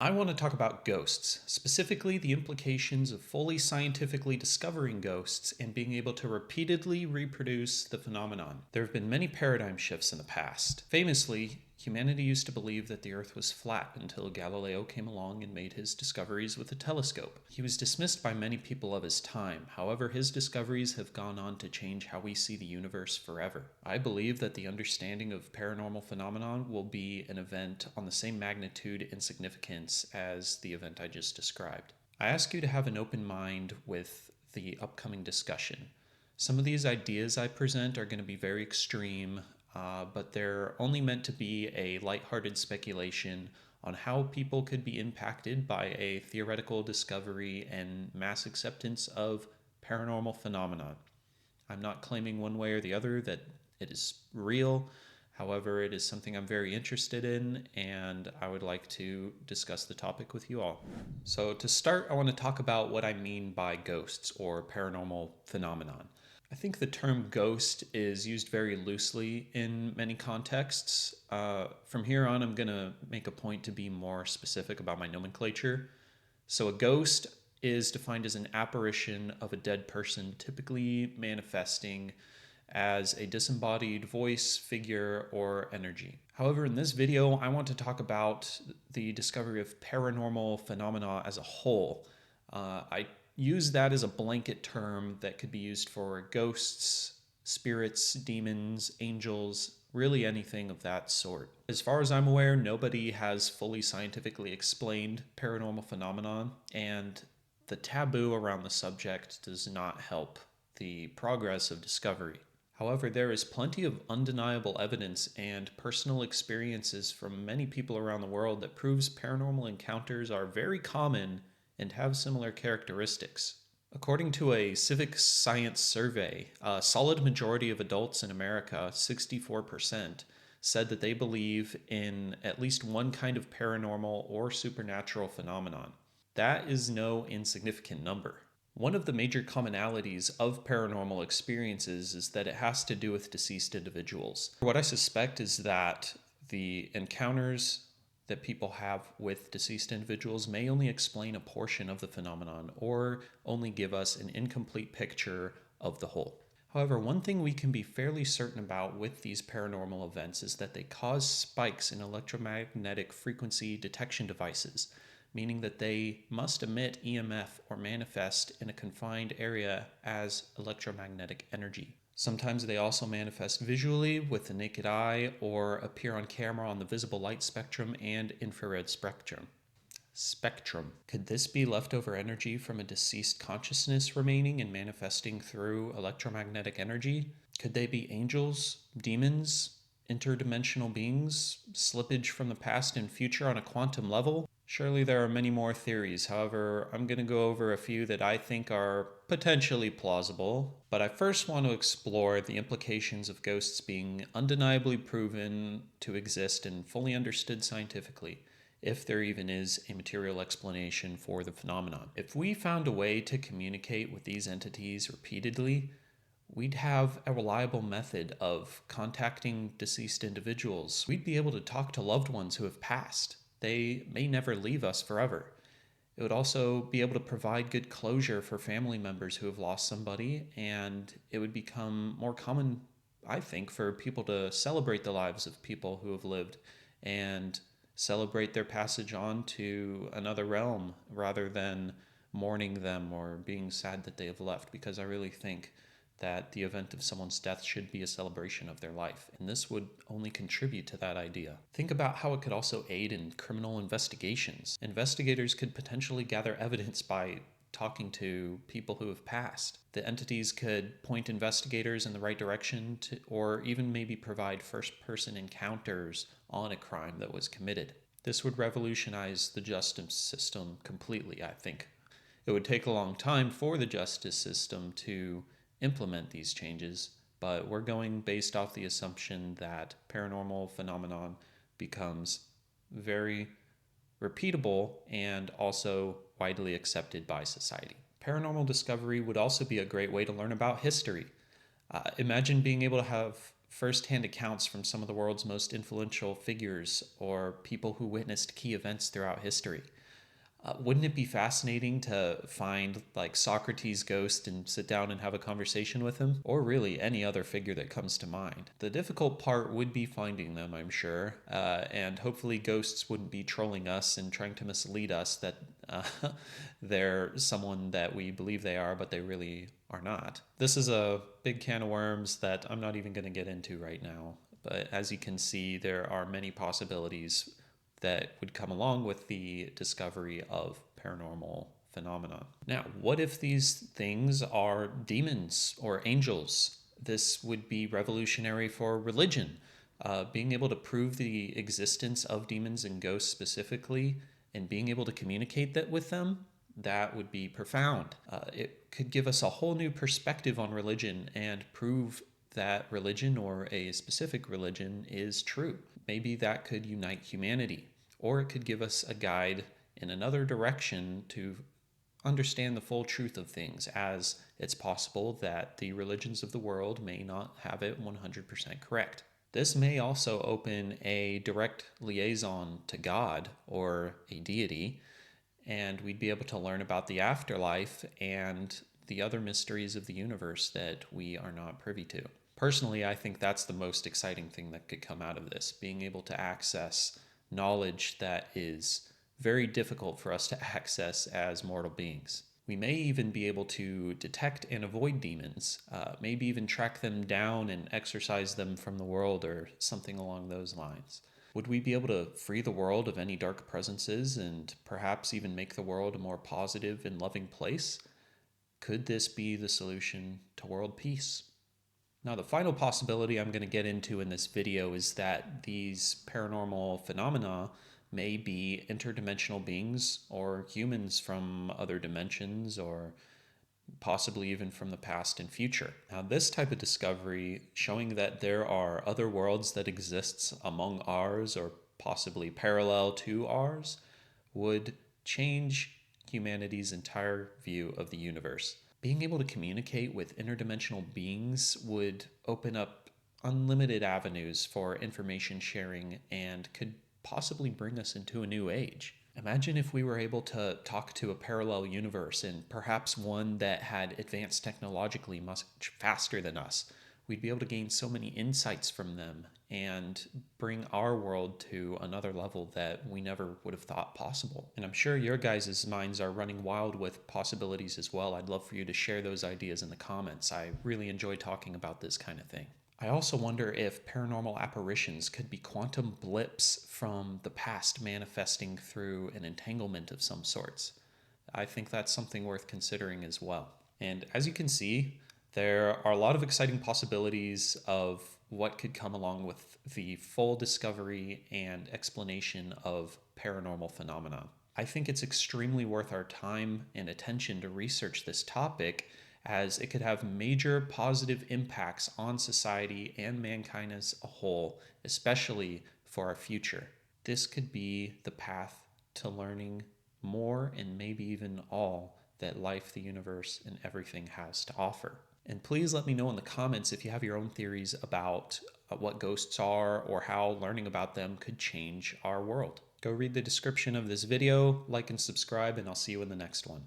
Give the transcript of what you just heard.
I want to talk about ghosts, specifically the implications of fully scientifically discovering ghosts and being able to repeatedly reproduce the phenomenon. There have been many paradigm shifts in the past. Famously, humanity used to believe that the Earth was flat until Galileo came along and made his discoveries with a telescope. He was dismissed by many people of his time. However, his discoveries have gone on to change how we see the universe forever. I believe that the understanding of paranormal phenomenon will be an event on the same magnitude and significance as the event I just described. I ask you to have an open mind with the upcoming discussion. Some of these ideas I present are going to be very extreme, but they're only meant to be a lighthearted speculation on how people could be impacted by a theoretical discovery and mass acceptance of paranormal phenomena. I'm not claiming one way or the other that it is real. However, it is something I'm very interested in, and I would like to discuss the topic with you all. So, to start, I want to talk about what I mean by ghosts or paranormal phenomenon. I think the term ghost is used very loosely in many contexts. From here on, I'm going to make a point to be more specific about my nomenclature. So, a ghost is defined as an apparition of a dead person, typically manifesting as a disembodied voice, figure, or energy. However, in this video, I want to talk about the discovery of paranormal phenomena as a whole. I use that as a blanket term that could be used for ghosts, spirits, demons, angels, really anything of that sort. As far as I'm aware, nobody has fully scientifically explained paranormal phenomenon, and the taboo around the subject does not help the progress of discovery. However, there is plenty of undeniable evidence and personal experiences from many people around the world that proves paranormal encounters are very common and have similar characteristics. According to a civic science survey, a solid majority of adults in America, 64%, said that they believe in at least one kind of paranormal or supernatural phenomenon. That is no insignificant number. One of the major commonalities of paranormal experiences is that it has to do with deceased individuals. What I suspect is that the encounters that people have with deceased individuals may only explain a portion of the phenomenon or only give us an incomplete picture of the whole. However, one thing we can be fairly certain about with these paranormal events is that they cause spikes in electromagnetic frequency detection devices, meaning that they must emit EMF or manifest in a confined area as electromagnetic energy. Sometimes they also manifest visually with the naked eye or appear on camera on the visible light spectrum and infrared spectrum. Could this be leftover energy from a deceased consciousness remaining and manifesting through electromagnetic energy? Could they be angels, demons, interdimensional beings, slippage from the past and future on a quantum level? Surely there are many more theories. However, I'm going to go over a few that I think are potentially plausible. But I first want to explore the implications of ghosts being undeniably proven to exist and fully understood scientifically, if there even is a material explanation for the phenomenon. If we found a way to communicate with these entities repeatedly, we'd have a reliable method of contacting deceased individuals. We'd be able to talk to loved ones who have passed. They may never leave us forever. It would also be able to provide good closure for family members who have lost somebody, and it would become more common, I think, for people to celebrate the lives of people who have lived and celebrate their passage on to another realm rather than mourning them or being sad that they have left, because I really think that the event of someone's death should be a celebration of their life, and this would only contribute to that idea. Think about how it could also aid in criminal investigations. Investigators could potentially gather evidence by talking to people who have passed. The entities could point investigators in the right direction or even maybe provide first-person encounters on a crime that was committed. This would revolutionize the justice system completely, I think. It would take a long time for the justice system to implement these changes, but we're going based off the assumption that paranormal phenomenon becomes very repeatable and also widely accepted by society. Paranormal discovery would also be a great way to learn about history. Imagine being able to have firsthand accounts from some of the world's most influential figures or people who witnessed key events throughout history. Wouldn't it be fascinating to find like Socrates' ghost and sit down and have a conversation with him? Or really any other figure that comes to mind. The difficult part would be finding them, I'm sure. And hopefully ghosts wouldn't be trolling us and trying to mislead us that they're someone that we believe they are, but they really are not. This is a big can of worms that I'm not even going to get into right now. But as you can see, there are many possibilities that would come along with the discovery of paranormal phenomena. Now, what if these things are demons or angels? This would be revolutionary for religion. Being able to prove the existence of demons and ghosts specifically and being able to communicate that with them, that would be profound. It could give us a whole new perspective on religion and prove that religion or a specific religion is true. Maybe that could unite humanity, or it could give us a guide in another direction to understand the full truth of things, as it's possible that the religions of the world may not have it 100% correct. This may also open a direct liaison to God or a deity, and we'd be able to learn about the afterlife and the other mysteries of the universe that we are not privy to. Personally, I think that's the most exciting thing that could come out of this, being able to access knowledge that is very difficult for us to access as mortal beings. We may even be able to detect and avoid demons, maybe even track them down and exorcise them from the world or something along those lines. Would we be able to free the world of any dark presences and perhaps even make the world a more positive and loving place? Could this be the solution to world peace? Now, the final possibility I'm going to get into in this video is that these paranormal phenomena may be interdimensional beings or humans from other dimensions or possibly even from the past and future. Now, this type of discovery, showing that there are other worlds that exist among ours or possibly parallel to ours, would change humanity's entire view of the universe. Being able to communicate with interdimensional beings would open up unlimited avenues for information sharing and could possibly bring us into a new age. Imagine if we were able to talk to a parallel universe and perhaps one that had advanced technologically much faster than us. We'd be able to gain so many insights from them and bring our world to another level that we never would have thought possible. And I'm sure your guys' minds are running wild with possibilities as well. I'd love for you to share those ideas in the comments. I really enjoy talking about this kind of thing. I also wonder if paranormal apparitions could be quantum blips from the past manifesting through an entanglement of some sorts. I think that's something worth considering as well. And as you can see, there are a lot of exciting possibilities of what could come along with the full discovery and explanation of paranormal phenomena. I think it's extremely worth our time and attention to research this topic, as it could have major positive impacts on society and mankind as a whole, especially for our future. This could be the path to learning more and maybe even all that life, the universe, and everything has to offer. And please let me know in the comments if you have your own theories about what ghosts are or how learning about them could change our world. Go read the description of this video, like and subscribe, and I'll see you in the next one.